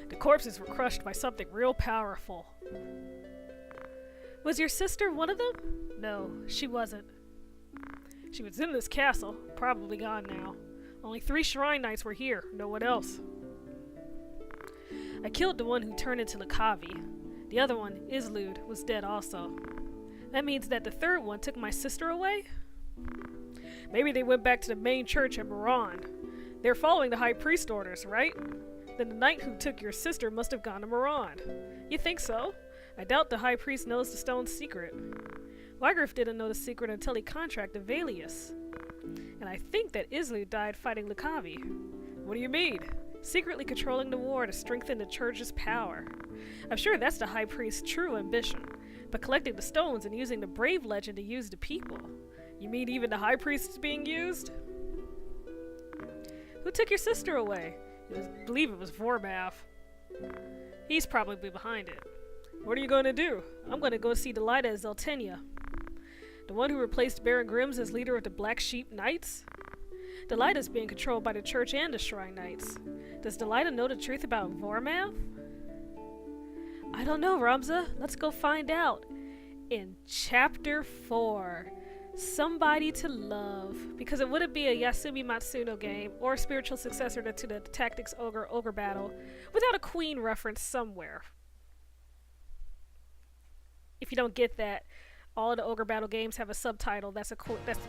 The corpses were crushed by something real powerful. Was your sister one of them? No, she wasn't. She was in this castle, probably gone now. Only 3 shrine knights were here, no one else. I killed the one who turned into Lakavi. The other one, Islud, was dead also. That means that the third one took my sister away? Maybe they went back to the main church at Moran. They're following the high priest orders, right? Then the knight who took your sister must have gone to Moran. You think so? I doubt the high priest knows the stone's secret. Wygrif didn't know the secret until he contracted Valius. And I think that Islud died fighting Lakavi. What do you mean? Secretly controlling the war to strengthen the church's power. I'm sure that's the high priest's true ambition, but collecting the stones and using the brave legend to use the people. You mean even the high priest is being used? Who took your sister away? I believe it was Vormath. He's probably behind it. What are you going to do? I'm going to go see Delita at Zeltenia. The one who replaced Baron Grimm's as leader of the Black Sheep Knights? Delita's being controlled by the church and the Shrine Knights. Does Delita know the truth about Vormath? I don't know, Ramza. Let's go find out. In Chapter 4, Somebody to Love. Because it wouldn't be a Yasumi Matsuno game or a spiritual successor to the Tactics Ogre battle without a queen reference somewhere. If you don't get that, all of the Ogre Battle games have a subtitle that's the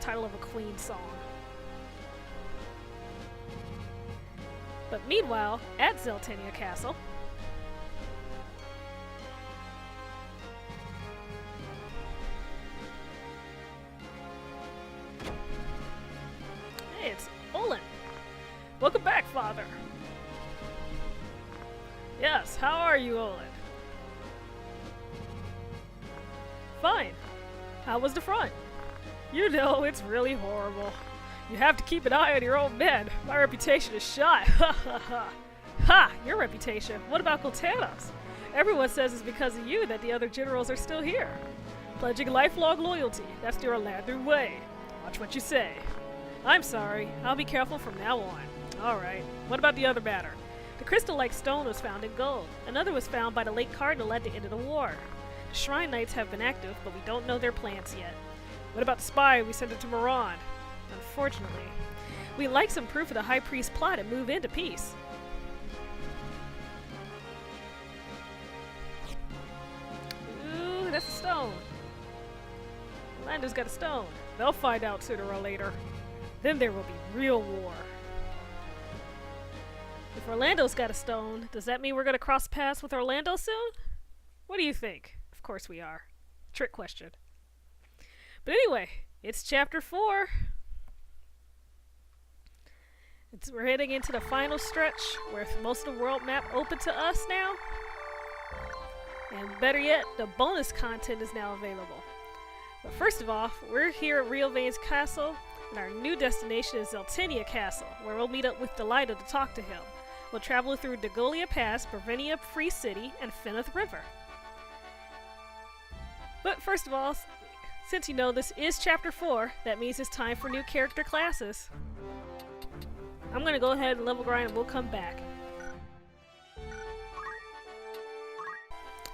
title of a Queen song. But meanwhile, at Zeltenia Castle, hey, it's Olin. Welcome back, Father. Yes, how are you, Olin? Fine. How was the front? You know, it's really horrible. You have to keep an eye on your own men. My reputation is shot. Ha ha ha. Ha! Your reputation? What about Coltana's? Everyone says it's because of you that the other generals are still here. Pledging lifelong loyalty. That's the Orlando way. Watch what you say. I'm sorry. I'll be careful from now on. Alright. What about the other matter? The crystal-like stone was found in gold. Another was found by the late cardinal at the end of the war. The Shrine Knights have been active, but we don't know their plans yet. What about the spy we sent it to Moran? Unfortunately. We'd like some proof of the High Priest's plot and move into peace. Ooh, that's a stone. Orlando's got a stone. They'll find out sooner or later. Then there will be real war. If Orlando's got a stone, does that mean we're gonna cross paths with Orlando soon? What do you think? Of course we are. Trick question. But anyway, it's Chapter 4. We're heading into the final stretch where most of the world map open to us now. And better yet, the bonus content is now available. But first of all, we're here at Rielvain's Castle, and our new destination is Zeltenia Castle, where we'll meet up with Delita to talk to him. We'll travel through Doguloa Pass, Bravenia Free City, and Feneth River. But first of all, since you know this is Chapter 4, that means it's time for new character classes. I'm gonna go ahead and level grind and we'll come back.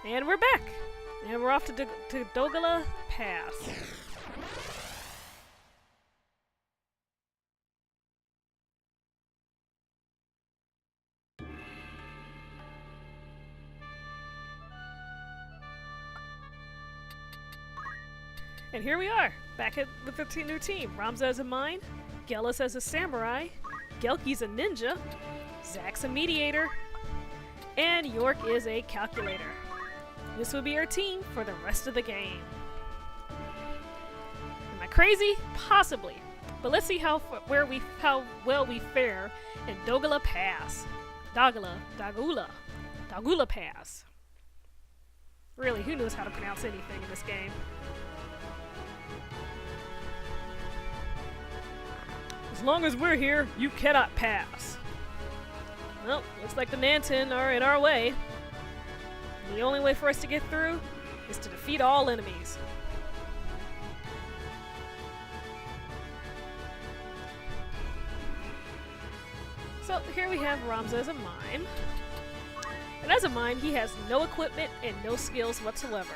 And we're back! And we're off to Doguloa Pass. And here we are, back with the new team. Ramza as a mine, Gellis as a samurai, Gelki's a ninja, Zack's a mediator, and York is a calculator. This will be our team for the rest of the game. Am I crazy? Possibly. But let's see how well we fare in Doguloa Pass. Doguloa Pass. Really, who knows how to pronounce anything in this game? As long as we're here, you cannot pass. Well, looks like the Nanten are in our way. The only way for us to get through is to defeat all enemies. So here we have Ramza as a mime. And as a mime, he has no equipment and no skills whatsoever.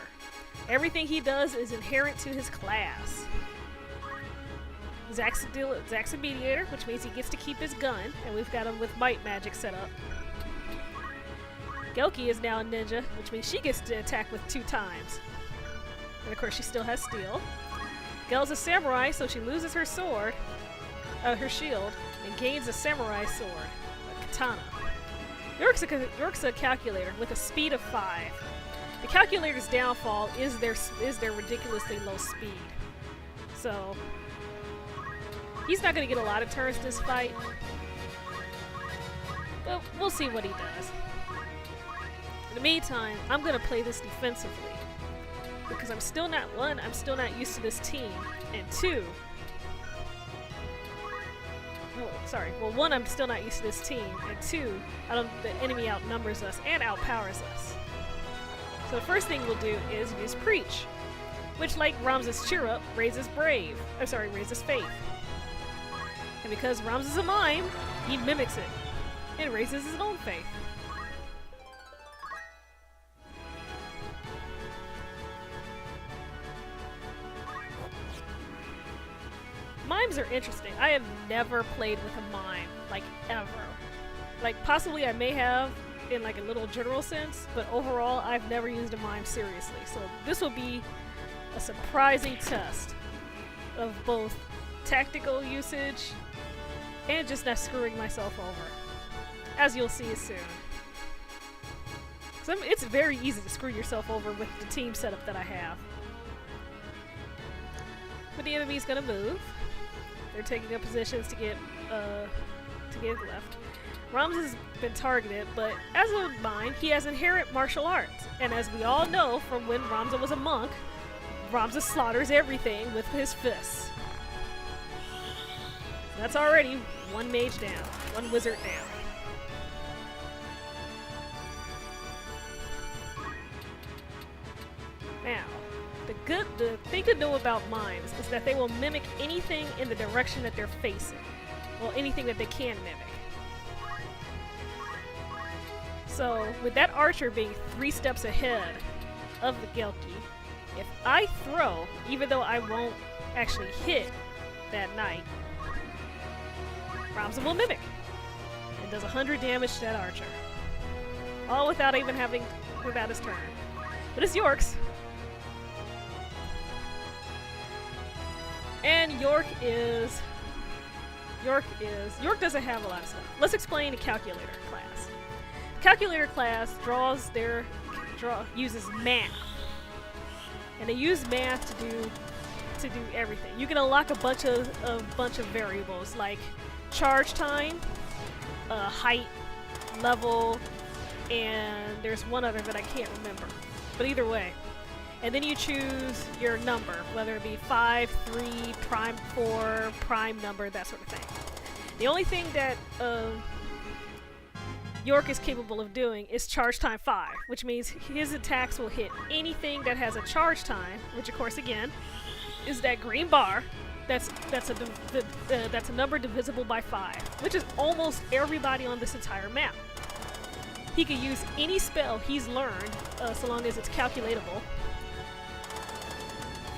Everything he does is inherent to his class. Zack's a mediator, which means he gets to keep his gun, and we've got him with might magic set up. Gelki is now a ninja, which means she gets to attack with 2 times. And of course she still has steel. Gel's a samurai, so she loses her sword, her shield, and gains a samurai sword, a katana. York's a calculator with a speed of 5. The calculator's downfall is their ridiculously low speed. So he's not going to get a lot of turns this fight, but we'll see what he does. In the meantime, I'm going to play this defensively because I'm still not used to this team, and 2, one, I'm still not used to this team, and 2, the enemy outnumbers us and outpowers us. So the first thing we'll do is use Preach, which, like Ramza's Cheer Up, raises faith. And because Rams is a mime, he mimics it and raises his own faith. Mimes are interesting. I have never played with a mime, like, ever. Like, possibly I may have in like a little general sense, but overall I've never used a mime seriously. So this will be a surprising test of both tactical usage and just not screwing myself over, as you'll see soon. So it's very easy to screw yourself over with the team setup that I have. But the enemy's gonna move. They're taking up positions to get left. Rams has been targeted, but as a mime, he has inherent martial arts. And as we all know from when Ramza was a monk, Ramza slaughters everything with his fists. So that's already 1 mage down, 1 wizard down. Now, the thing to know about mimes is that they will mimic anything in the direction that they're facing. Well, anything that they can mimic. So, with that archer being 3 steps ahead of the Gelki, if I throw, even though I won't actually hit that knight, Ramza will mimic. It does 100 damage to that archer. All without his turn. But it's York's. And York doesn't have a lot of stuff. Let's explain the calculator class. Calculator class uses math, and they use math to do everything. You can unlock a bunch of variables like charge time, height, level, and there's one other that I can't remember. But either way, and then you choose your number, whether it be 5, 3, prime 4, prime number, that sort of thing. The only thing that York is capable of doing is charge time 5, which means his attacks will hit anything that has a charge time, which of course again is that green bar. That's a number divisible by 5, which is almost everybody on this entire map. He can use any spell he's learned, so long as it's calculatable,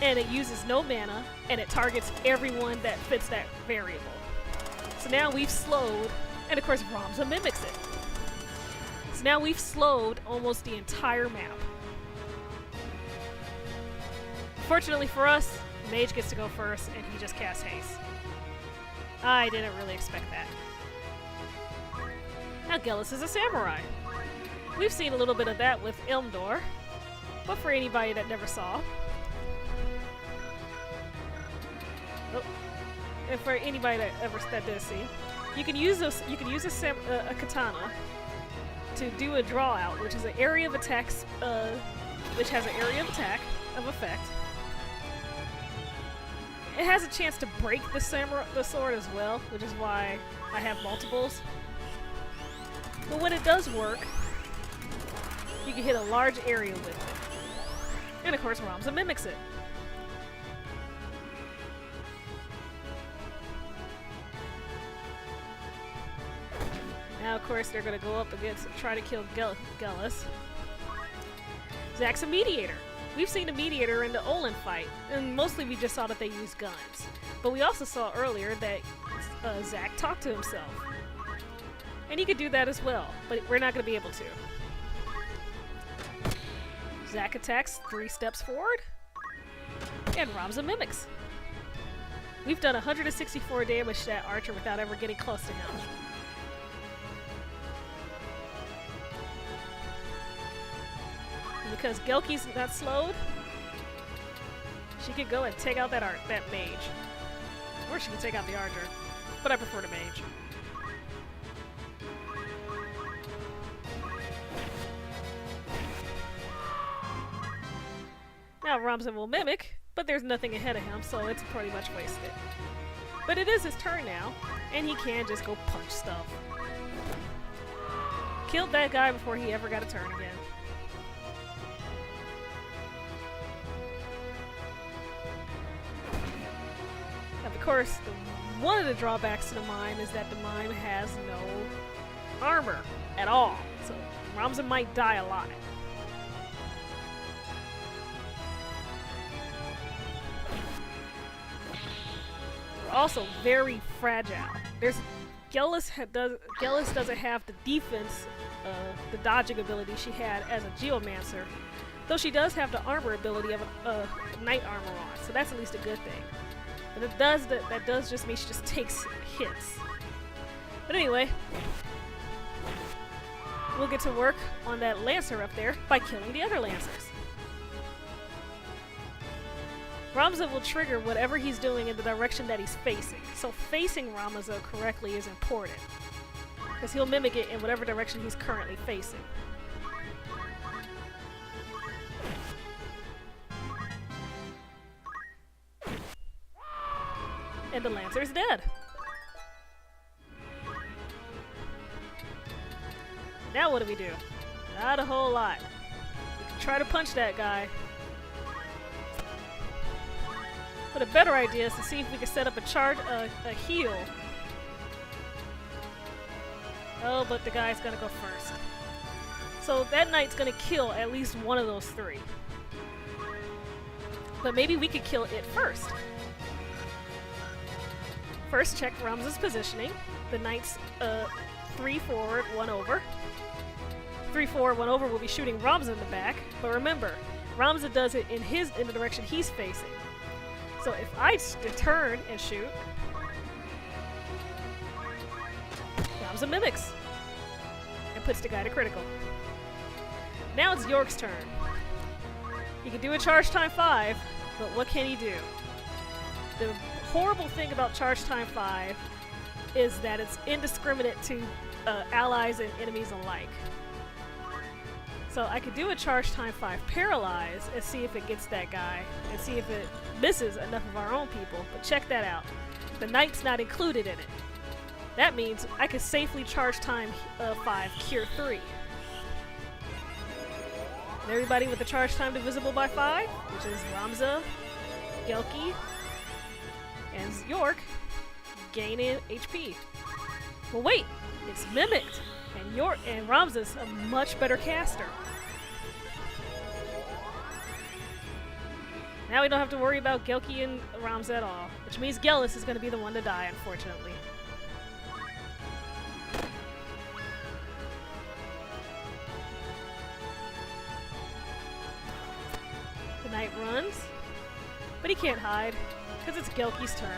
and it uses no mana, and it targets everyone that fits that variable. So now we've slowed, and of course Ramza mimics it. So now we've slowed almost the entire map. Fortunately for us, Mage gets to go first, and he just casts haste. I didn't really expect that. Now Gellis is a samurai. We've seen a little bit of that with Ilmdor, but for anybody that never saw. And for anybody that does see, you can use a katana to do a draw out, which is an area of attacks, which has an area of attack of effect. It has a chance to break the sword as well, which is why I have multiples. But when it does work, you can hit a large area with it. And of course, Ramza mimics it. Now, of course, they're gonna go up against and try to kill Gellus. Zack's a mediator. We've seen a mediator in the Olin fight, and mostly we just saw that they use guns. But we also saw earlier that Zack talked to himself. And he could do that as well, but we're not going to be able to. Zack attacks 3 steps forward, and Ramza mimics. We've done 164 damage to that archer without ever getting close to him. Because Gelki's not slowed, she could go and take out that mage. Or she can take out the archer, but I prefer the mage. Now Ramza will mimic, but there's nothing ahead of him, so it's pretty much wasted. But it is his turn now, and he can just go punch stuff. Killed that guy before he ever got a turn again. Of course, one of the drawbacks to the mime is that the mime has no armor at all, so Ramza might die a lot. We're also very fragile. Gellus doesn't have the defense, the dodging ability she had as a geomancer, though she does have the armor ability of a knight armor on, so that's at least a good thing. But that does just mean she just takes hits. But anyway, we'll get to work on that Lancer up there by killing the other Lancers. Ramza will trigger whatever he's doing in the direction that he's facing. So facing Ramza correctly is important, because he'll mimic it in whatever direction he's currently facing. And the Lancer's dead. Now what do we do? Not a whole lot. We can try to punch that guy. But a better idea is to see if we can set up a heal. Oh, but the guy's gonna go first. So that knight's gonna kill at least one of those 3. But maybe we could kill it first. First, check Ramza's positioning. The knight's 3 forward, 1 over. 3 forward, 1 over will be shooting Ramza in the back. But remember, Ramza does it in the direction he's facing. So if I turn and shoot, Ramza mimics and puts the guy to critical. Now it's York's turn. He can do a charge time 5, but what can he do? The horrible thing about charge time 5 is that it's indiscriminate to allies and enemies alike. So I could do a charge time 5 paralyze and see if it gets that guy and see if it misses enough of our own people, but check that out. The knight's not included in it. That means I could safely charge time 5 cure 3. And everybody with the charge time divisible by 5, which is Ramza, Gelki, and York, gain in HP. Well wait, it's mimicked, and Ramza's a much better caster. Now we don't have to worry about Gelki and Ramza at all, which means Gellus is going to be the one to die, unfortunately. The knight runs, but he can't hide, because it's Gelki's turn.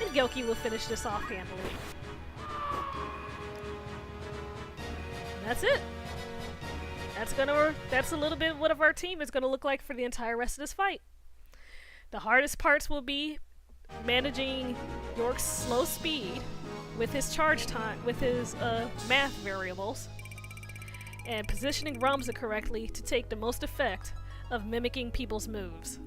And Gelki will finish this off handily. And that's it. That's a little bit what our team is gonna look like for the entire rest of this fight. The hardest parts will be managing York's slow speed with his charge time, with his math variables, and positioning Ramza correctly to take the most effect of mimicking people's moves.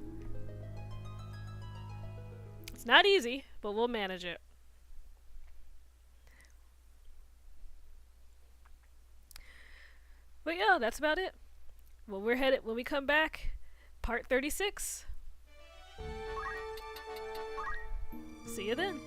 It's not easy, but we'll manage it. But yeah, that's about it. Well, when we come back, part 36. See you then.